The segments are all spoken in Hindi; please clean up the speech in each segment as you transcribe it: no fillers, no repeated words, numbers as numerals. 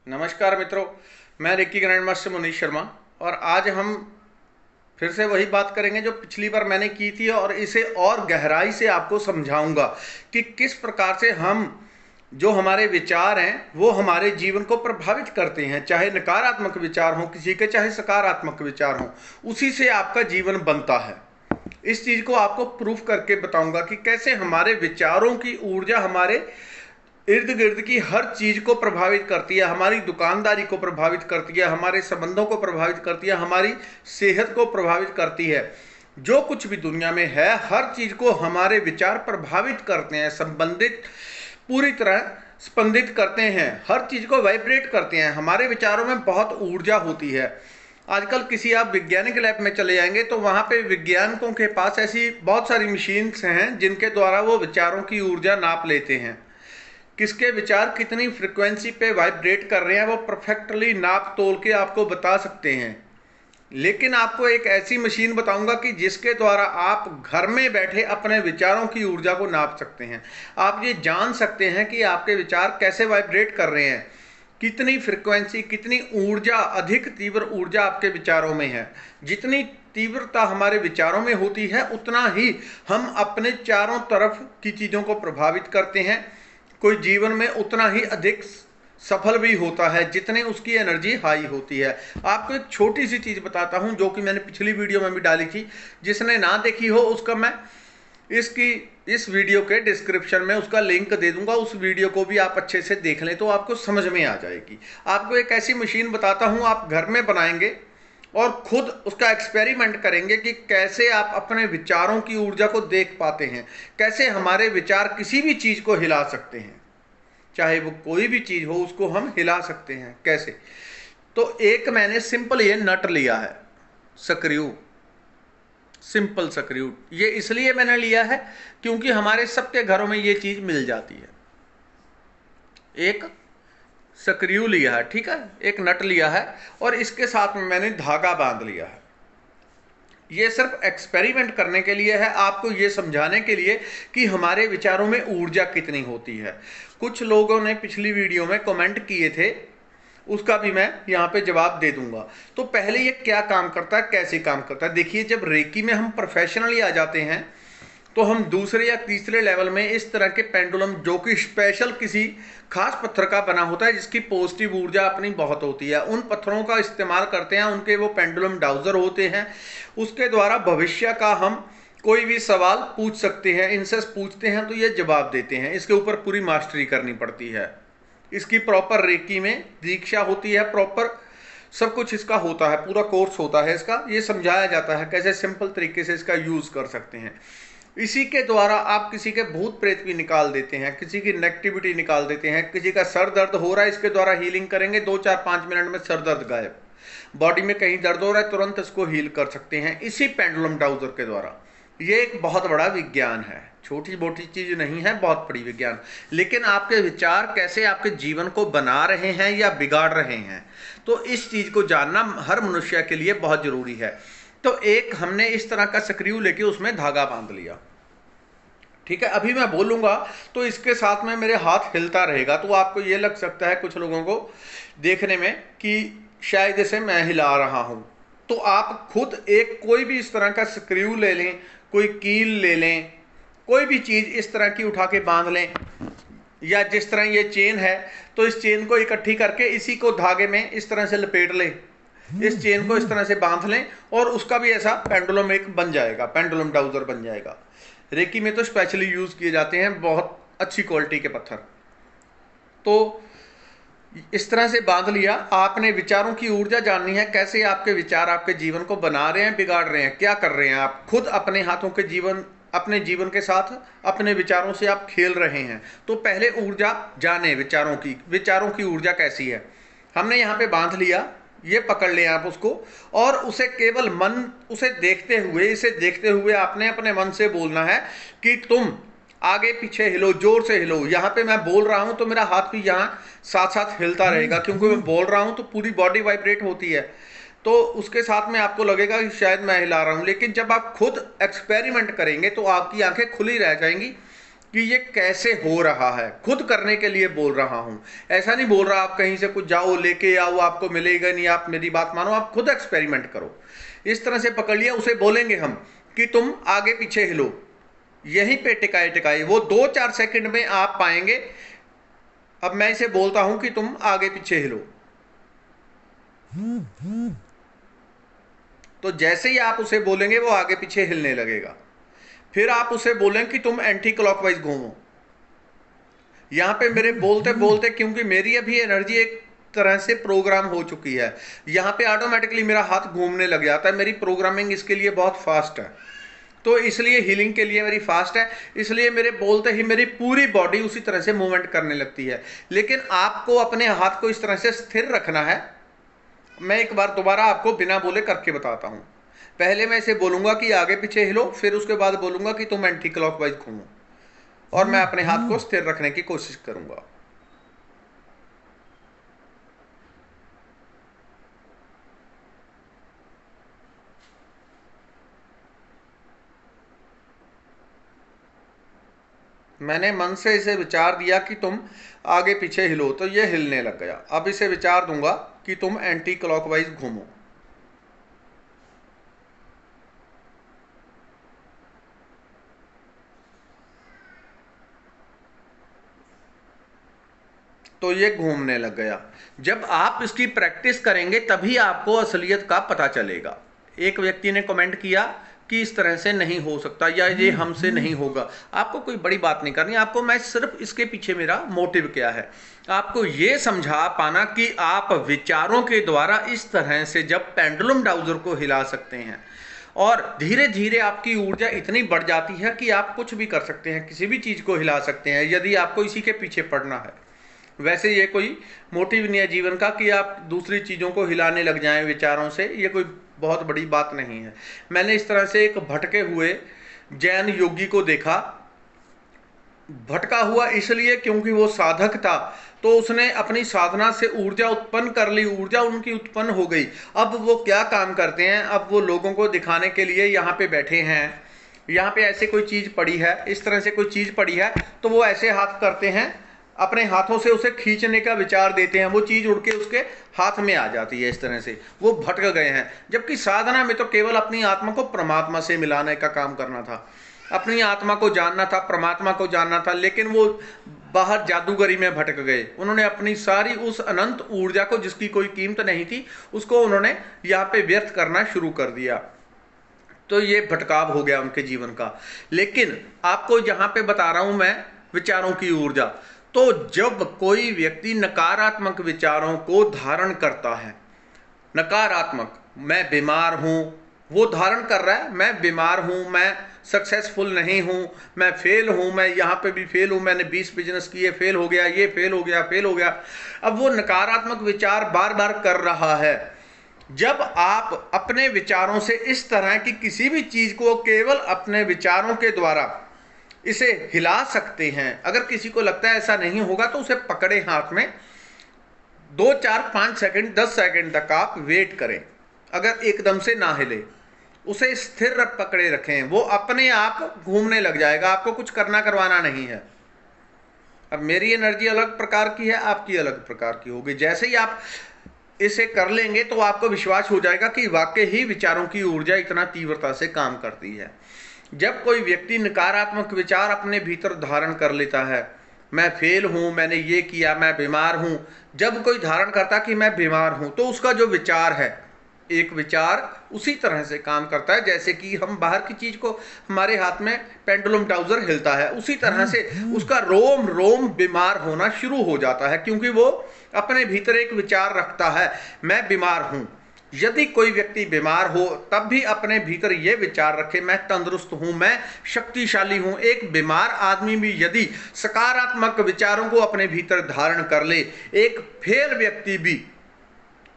नमस्कार मित्रों, मैं reiki grand master Manish Sharma. और आज हम फिर से वही बात करेंगे जो पिछली बार मैंने की थी, और इसे और गहराई से आपको समझाऊंगा कि किस प्रकार से हम जो हमारे विचार हैं वो हमारे जीवन को प्रभावित करते हैं। चाहे नकारात्मक विचार हो किसी के, चाहे सकारात्मक विचार हो, उसी से आपका जीवन बनता है। इस चीज को आपको प्रूफ करके बताऊंगा कि कैसे हमारे विचारों की ऊर्जा हमारे इर्द गिर्द की हर चीज को प्रभावित करती है। हमारी दुकानदारी को प्रभावित करती है, हमारे संबंधों को प्रभावित करती है, हमारी सेहत को प्रभावित करती है। जो कुछ भी दुनिया में है हर चीज को हमारे विचार प्रभावित करते हैं, संबंधित पूरी तरह स्पंदित करते हैं, हर चीज को वाइब्रेट करते हैं। हमारे विचारों में बहुत ऊर्जा होती है। आजकल किसी आप वैज्ञानिक लैब में चले जाएंगे तो वहां पे वैज्ञानिकों के पास ऐसी बहुत सारी मशीन्स हैं जिनके द्वारा वो विचारों की ऊर्जा नाप लेते हैं। किसके विचार कितनी फ्रिक्वेंसी पे वाइब्रेट कर रहे हैं वो परफेक्टली नाप तोल के आपको बता सकते हैं। लेकिन आपको एक ऐसी मशीन बताऊंगा कि जिसके द्वारा आप घर में बैठे अपने विचारों की ऊर्जा को नाप सकते हैं। आप ये जान सकते हैं कि आपके विचार कैसे वाइब्रेट कर रहे हैं, कितनी फ्रिक्वेंसी, कितनी ऊर्जा, अधिक तीव्र ऊर्जा आपके विचारों में है। जितनी तीव्रता हमारे विचारों में होती है उतना ही हम अपने चारों तरफ की चीज़ों को प्रभावित करते हैं। कोई जीवन में उतना ही अधिक सफल भी होता है जितने उसकी एनर्जी हाई होती है। आपको एक छोटी सी चीज़ बताता हूं जो कि मैंने पिछली वीडियो में भी डाली थी। जिसने ना देखी हो उसका मैं इस वीडियो के डिस्क्रिप्शन में उसका लिंक दे दूंगा। उस वीडियो को भी आप अच्छे से देख लें तो आपको समझ में आ जाएगी। आपको एक ऐसी मशीन बताता हूं, आप घर में बनाएंगे और खुद उसका एक्सपेरिमेंट करेंगे कि कैसे आप अपने विचारों की ऊर्जा को देख पाते हैं, कैसे हमारे विचार किसी भी चीज को हिला सकते हैं, चाहे वो कोई भी चीज हो उसको हम हिला सकते हैं कैसे। तो एक मैंने सिंपल ये नट लिया है, स्क्रू, सिंपल स्क्रू। ये इसलिए मैंने लिया है क्योंकि हमारे सबके घरों में ये चीज मिल जाती है। एक स्क्रू लिया है, ठीक है, एक नट लिया है और इसके साथ में मैंने धागा बांध लिया है। ये सिर्फ एक्सपेरिमेंट करने के लिए है, आपको ये समझाने के लिए कि हमारे विचारों में ऊर्जा कितनी होती है। कुछ लोगों ने पिछली वीडियो में कमेंट किए थे, उसका भी मैं यहाँ पे जवाब दे दूंगा। तो पहले ये क्या काम करता है, कैसे काम करता है, देखिए। जब रेकी में हम प्रोफेशनली आ जाते हैं तो हम दूसरे या तीसरे लेवल में इस तरह के पेंडुलम, जो कि स्पेशल किसी खास पत्थर का बना होता है जिसकी पॉजिटिव ऊर्जा अपनी बहुत होती है, उन पत्थरों का इस्तेमाल करते हैं। उनके वो पेंडुलम डाउजर होते हैं, उसके द्वारा भविष्य का हम कोई भी सवाल पूछ सकते हैं। इनसे पूछते हैं तो ये जवाब देते हैं। इसके ऊपर पूरी मास्टरी करनी पड़ती है। इसकी प्रॉपर रेकी में दीक्षा होती है, प्रॉपर सब कुछ इसका होता है, पूरा कोर्स होता है इसका। ये समझाया जाता है कैसे सिंपल तरीके से इसका यूज कर सकते हैं। इसी के द्वारा आप किसी के भूत प्रेत भी निकाल देते हैं, किसी की नेगेटिविटी निकाल देते हैं। किसी का सर दर्द हो रहा है, इसके द्वारा हीलिंग करेंगे, 2-4-5 मिनट में सर दर्द गायब। बॉडी में कहीं दर्द हो रहा है, तुरंत इसको हील कर सकते हैं इसी पेंडुलम डाउजर के द्वारा। ये एक बहुत बड़ा विज्ञान है, छोटी मोटी चीज नहीं है, बहुत बड़ी विज्ञान। लेकिन आपके विचार कैसे आपके जीवन को बना रहे हैं या बिगाड़ रहे हैं, तो इस चीज को जानना हर मनुष्य के लिए बहुत जरूरी है। तो एक हमने इस तरह का स्क्रू लेके उसमें धागा बांध लिया, ठीक है। अभी मैं बोलूंगा तो इसके साथ में मेरे हाथ हिलता रहेगा, तो आपको ये लग सकता है कुछ लोगों को देखने में कि शायद इसे मैं हिला रहा हूं। तो आप खुद एक कोई भी इस तरह का स्क्रू ले लें, कोई कील ले लें, कोई भी चीज इस तरह की उठा के बांध लें, या जिस तरह ये चेन है तो इस चेन को इकट्ठी करके इसी को धागे में इस तरह से लपेट लें, इस चेन को इस तरह से बांध लें और उसका भी ऐसा पेंडुलम एक बन जाएगा, पेंडुलम डाउजर बन जाएगा। रेकी में तो स्पेशली यूज किए जाते हैं बहुत अच्छी क्वालिटी के पत्थर। तो इस तरह से बांध लिया। आपने विचारों की ऊर्जा जाननी है, कैसे आपके विचार आपके जीवन को बना रहे हैं, बिगाड़ रहे हैं, क्या कर रहे हैं। आप खुद अपने हाथों के जीवन, अपने जीवन के साथ अपने विचारों से आप खेल रहे हैं। तो पहले ऊर्जा जाने विचारों की ऊर्जा कैसी है। हमने यहाँ पे बांध लिया, ये पकड़ लें आप उसको, और उसे केवल उसे देखते हुए आपने अपने मन से बोलना है कि तुम आगे पीछे हिलो, जोर से हिलो। यहाँ पे मैं बोल रहा हूं तो मेरा हाथ भी यहाँ साथ साथ हिलता रहेगा, क्योंकि मैं बोल रहा हूं तो पूरी बॉडी वाइब्रेट होती है। तो उसके साथ में आपको लगेगा कि शायद मैं हिला रहा हूं, लेकिन जब आप खुद एक्सपेरिमेंट करेंगे तो आपकी आंखें खुली रह जाएंगी कि ये कैसे हो रहा है, खुद करने के लिए बोल रहा हूं। ऐसा नहीं बोल रहा आप कहीं से कुछ जाओ लेके आओ, आपको मिलेगा नहीं, आप मेरी बात मानो, आप खुद एक्सपेरिमेंट करो। इस तरह से पकड़ लिया, उसे बोलेंगे हम कि तुम आगे पीछे हिलो, यहीं पे टिकाए टिकाए, वो 2-4 सेकंड में आप पाएंगे। अब मैं इसे बोलता हूं कि तुम आगे पीछे हिलो, तो जैसे ही आप उसे बोलेंगे वो आगे पीछे हिलने लगेगा। फिर आप उसे बोलें कि तुम एंटी क्लॉकवाइज घूमो। यहां पे मेरे बोलते बोलते, क्योंकि मेरी अभी एनर्जी एक तरह से प्रोग्राम हो चुकी है, यहां पे ऑटोमेटिकली मेरा हाथ घूमने लग जाता है। मेरी प्रोग्रामिंग इसके लिए बहुत फास्ट है, तो इसलिए हीलिंग के लिए मेरी फास्ट है, इसलिए मेरे बोलते ही मेरी पूरी बॉडी उसी तरह से मूवमेंट करने लगती है। लेकिन आपको अपने हाथ को इस तरह से स्थिर रखना है। मैं एक बार दोबारा आपको बिना बोले करके बताता हूं। पहले मैं इसे बोलूंगा कि आगे पीछे हिलो, फिर उसके बाद बोलूंगा कि तुम एंटी क्लॉकवाइज घूमो, और मैं अपने हाथ को स्थिर रखने की कोशिश करूंगा। मैंने मन से इसे विचार दिया कि तुम आगे पीछे हिलो, तो ये हिलने लग गया। अब इसे विचार दूंगा कि तुम एंटी क्लॉकवाइज घूमो, तो ये घूमने लग गया। जब आप इसकी प्रैक्टिस करेंगे तभी आपको असलियत का पता चलेगा। एक व्यक्ति ने कमेंट किया कि इस तरह से नहीं हो सकता या ये हमसे नहीं होगा। आपको कोई बड़ी बात नहीं करनी, आपको मैं सिर्फ इसके पीछे मेरा मोटिव क्या है, आपको ये समझा पाना कि आप विचारों के द्वारा इस तरह से जब पेंडुलम डाउजर को हिला सकते हैं, और धीरे धीरे आपकी ऊर्जा इतनी बढ़ जाती है कि आप कुछ भी कर सकते हैं, किसी भी चीज को हिला सकते हैं, यदि आपको इसी के पीछे पड़ना है। वैसे ये कोई मोटिव नहीं है जीवन का कि आप दूसरी चीज़ों को हिलाने लग जाएं विचारों से, ये कोई बहुत बड़ी बात नहीं है। मैंने इस तरह से एक भटके हुए जैन योगी को देखा। भटका हुआ इसलिए क्योंकि वो साधक था, तो उसने अपनी साधना से ऊर्जा उत्पन्न कर ली, ऊर्जा उनकी उत्पन्न हो गई। अब वो क्या काम करते हैं, अब वो लोगों को दिखाने के लिए यहाँ पे बैठे हैं, यहाँ पे ऐसे कोई चीज़ पड़ी है, इस तरह से कोई चीज़ पड़ी है, तो वो ऐसे हाथ करते हैं, अपने हाथों से उसे खींचने का विचार देते हैं, वो चीज उड़ के उसके हाथ में आ जाती है। इस तरह से वो भटक गए हैं। जबकि साधना में तो केवल अपनी आत्मा को परमात्मा से मिलाने का काम करना था, अपनी आत्मा को जानना था, परमात्मा को जानना था। लेकिन वो बाहर जादूगरी में भटक गए। उन्होंने अपनी सारी उस अनंत ऊर्जा को, जिसकी कोई कीमत नहीं थी, उसको उन्होंने यहाँ पे व्यर्थ करना शुरू कर दिया। तो ये भटकाव हो गया उनके जीवन का। लेकिन आपको यहाँ पे बता रहा हूं मैं विचारों की ऊर्जा। तो जब कोई व्यक्ति नकारात्मक विचारों को धारण करता है, नकारात्मक, मैं बीमार हूं, वो धारण कर रहा है, मैं बीमार हूं, मैं सक्सेसफुल नहीं हूं, मैं फेल हूं, मैं यहां पे भी फेल हूं, मैंने 20 बिजनेस किए, फेल हो गया, ये फेल हो गया, फेल हो गया। अब वो नकारात्मक विचार बार बार कर रहा है। जब आप अपने विचारों से इस तरह की किसी भी चीज को केवल अपने विचारों के द्वारा इसे हिला सकते हैं, अगर किसी को लगता है ऐसा नहीं होगा तो उसे पकड़े हाथ में, 2, 4, 5 सेकंड, 10 सेकंड तक आप वेट करें। अगर एकदम से ना हिले, उसे स्थिर रख पकड़े रखें, वो अपने आप घूमने लग जाएगा, आपको कुछ करना करवाना नहीं है। अब मेरी एनर्जी अलग प्रकार की है, आपकी अलग प्रकार की होगी। जैसे ही आप इसे कर लेंगे तो आपको विश्वास हो जाएगा कि वाकई ही विचारों की ऊर्जा इतना तीव्रता से काम करती है। जब कोई व्यक्ति नकारात्मक विचार अपने भीतर धारण कर लेता है, मैं फेल हूं, मैंने ये किया, मैं बीमार हूं, जब कोई धारण करता कि मैं बीमार हूं, तो उसका जो विचार है, एक विचार उसी तरह से काम करता है जैसे कि हम बाहर की चीज को, हमारे हाथ में पेंडुलम डाउजर हिलता है, उसी तरह से उसका रोम रोम बीमार होना शुरू हो जाता है, क्योंकि वो अपने भीतर एक विचार रखता है, मैं बीमार हूं। यदि कोई व्यक्ति बीमार हो तब भी अपने भीतर यह विचार रखे, मैं तंदुरुस्त हूं, मैं शक्तिशाली हूं। एक बीमार आदमी भी यदि सकारात्मक विचारों को अपने भीतर धारण कर ले, एक फेल व्यक्ति भी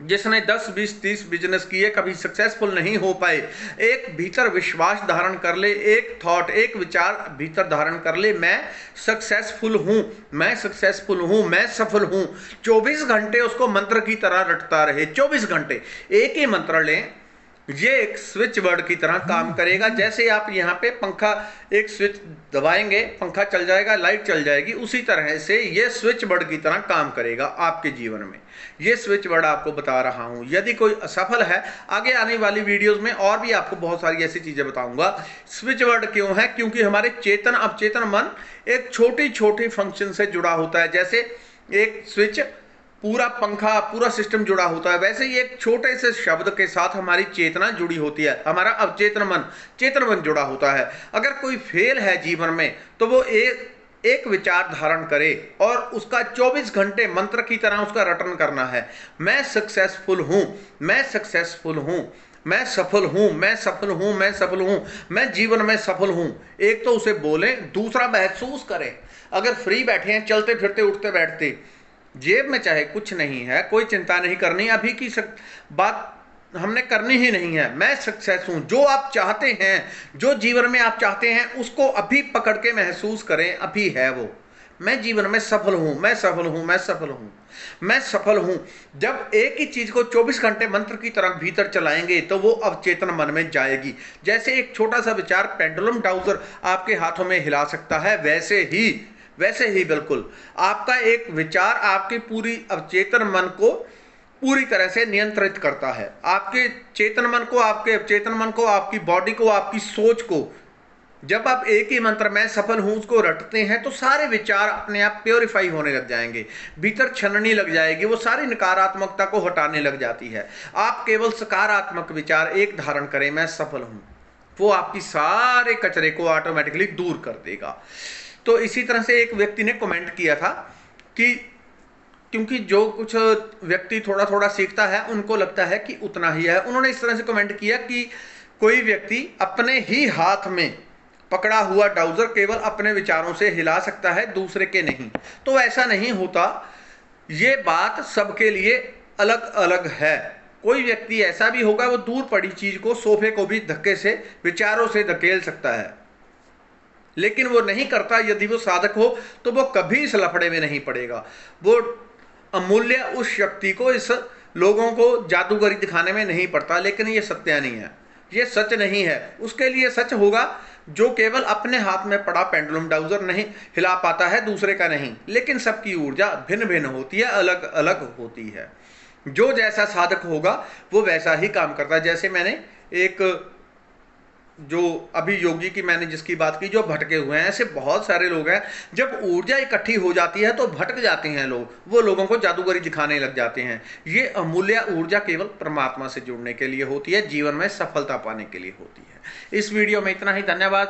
जिसने 10, 20, 30 बिजनेस किए, कभी सक्सेसफुल नहीं हो पाए, एक भीतर विश्वास धारण कर ले, एक थॉट, एक विचार भीतर धारण कर ले, मैं सक्सेसफुल हूं, मैं सक्सेसफुल हूं, मैं सफल हूं। 24 घंटे उसको मंत्र की तरह रटता रहे, 24 घंटे एक ही मंत्र लें। ये एक स्विच बोर्ड की तरह काम करेगा। जैसे आप यहाँ पे पंखा एक स्विच दबाएंगे, पंखा चल जाएगा, लाइट चल जाएगी, उसी तरह से ये स्विच बोर्ड की तरह काम करेगा आपके जीवन में। ये स्विच बोर्ड आपको बता रहा हूँ। यदि कोई असफल है, आगे आने वाली वीडियोस में और भी आपको बहुत सारी ऐसी चीजें बताऊंगा। स्विच बोर्ड क्यों है? क्योंकि हमारे चेतन अवचेतन मन एक छोटी छोटी फंक्शन से जुड़ा होता है। जैसे एक स्विच, पूरा पंखा, पूरा सिस्टम जुड़ा होता है, वैसे ही एक छोटे से शब्द के साथ हमारी चेतना जुड़ी होती है, हमारा अवचेतन मन, चेतन मन जुड़ा होता है। अगर कोई फेल है जीवन में तो वो एक विचार धारण करे और उसका 24 घंटे मंत्र की तरह उसका रटन करना है। मैं सक्सेसफुल हूं, मैं सक्सेसफुल हूं, मैं सफल हूं, मैं सफल हूं, मैं सफल हूं, मैं जीवन में सफल हूं। एक तो उसे बोलें, दूसरा महसूस करें। अगर फ्री बैठे हैं, चलते फिरते उठते बैठते, जेब में चाहे कुछ नहीं है, कोई चिंता नहीं करनी, अभी की बात हमने करनी ही नहीं है। मैं सक्सेस हूं। जो आप चाहते हैं, जो जीवन में आप चाहते हैं, उसको अभी पकड़ के महसूस करें, अभी है वो। मैं जीवन में सफल हूं, मैं सफल हूं, मैं सफल हूं, मैं सफल हूं। जब एक ही चीज को 24 घंटे मंत्र की तरह भीतर चलाएंगे तो वो अवचेतन मन में जाएगी। जैसे एक छोटा सा विचार पेंडुलम डाउजर आपके हाथों में हिला सकता है, वैसे ही बिल्कुल आपका एक विचार आपके पूरी अवचेतन मन को पूरी तरह से नियंत्रित करता है। आपके चेतन मन को, आपके अवचेतन मन को, आपकी बॉडी को, आपकी सोच को। जब आप एक ही मंत्र मैं सफल हूं उसको रटते हैं तो सारे विचार अपने आप प्योरीफाई होने लग जाएंगे, भीतर छननी लग जाएगी, वो सारी नकारात्मकता को हटाने लग जाती है। आप केवल सकारात्मक विचार एक धारण करें, मैं सफल हूं, वो आपकी सारे कचरे को ऑटोमेटिकली दूर कर देगा। तो इसी तरह से एक व्यक्ति ने कमेंट किया था कि क्योंकि जो कुछ व्यक्ति थोड़ा थोड़ा सीखता है उनको लगता है कि उतना ही है। उन्होंने इस तरह से कमेंट किया कि कोई व्यक्ति अपने ही हाथ में पकड़ा हुआ डाउजर केवल अपने विचारों से हिला सकता है, दूसरे के नहीं। तो ऐसा नहीं होता, ये बात सबके लिए अलग अलग है। कोई व्यक्ति ऐसा भी होगा वो दूर पड़ी चीज को, सोफे को भी धक्के से, विचारों से धकेल सकता है, लेकिन वो नहीं करता। यदि वो साधक हो तो वो कभी इस लफड़े में नहीं पड़ेगा। वो अमूल्य उस शक्ति को इस लोगों को जादूगरी दिखाने में नहीं पड़ता। लेकिन ये सत्य नहीं है, ये सच नहीं है। उसके लिए सच होगा जो केवल अपने हाथ में पड़ा पेंडुलम डाउजर नहीं हिला पाता है, दूसरे का नहीं। लेकिन सबकी ऊर्जा भिन्न भिन्न होती है, अलग अलग होती है। जो जैसा साधक होगा वो वैसा ही काम करता है। जैसे मैंने एक जो अभी योगी की मैंने जिसकी बात की, जो भटके हुए हैं, ऐसे बहुत सारे लोग हैं। जब ऊर्जा इकट्ठी हो जाती है तो भटक जाते हैं लोग, वो लोगों को जादूगरी दिखाने लग जाते हैं। ये अमूल्य ऊर्जा केवल परमात्मा से जुड़ने के लिए होती है, जीवन में सफलता पाने के लिए होती है। इस वीडियो में इतना ही। धन्यवाद।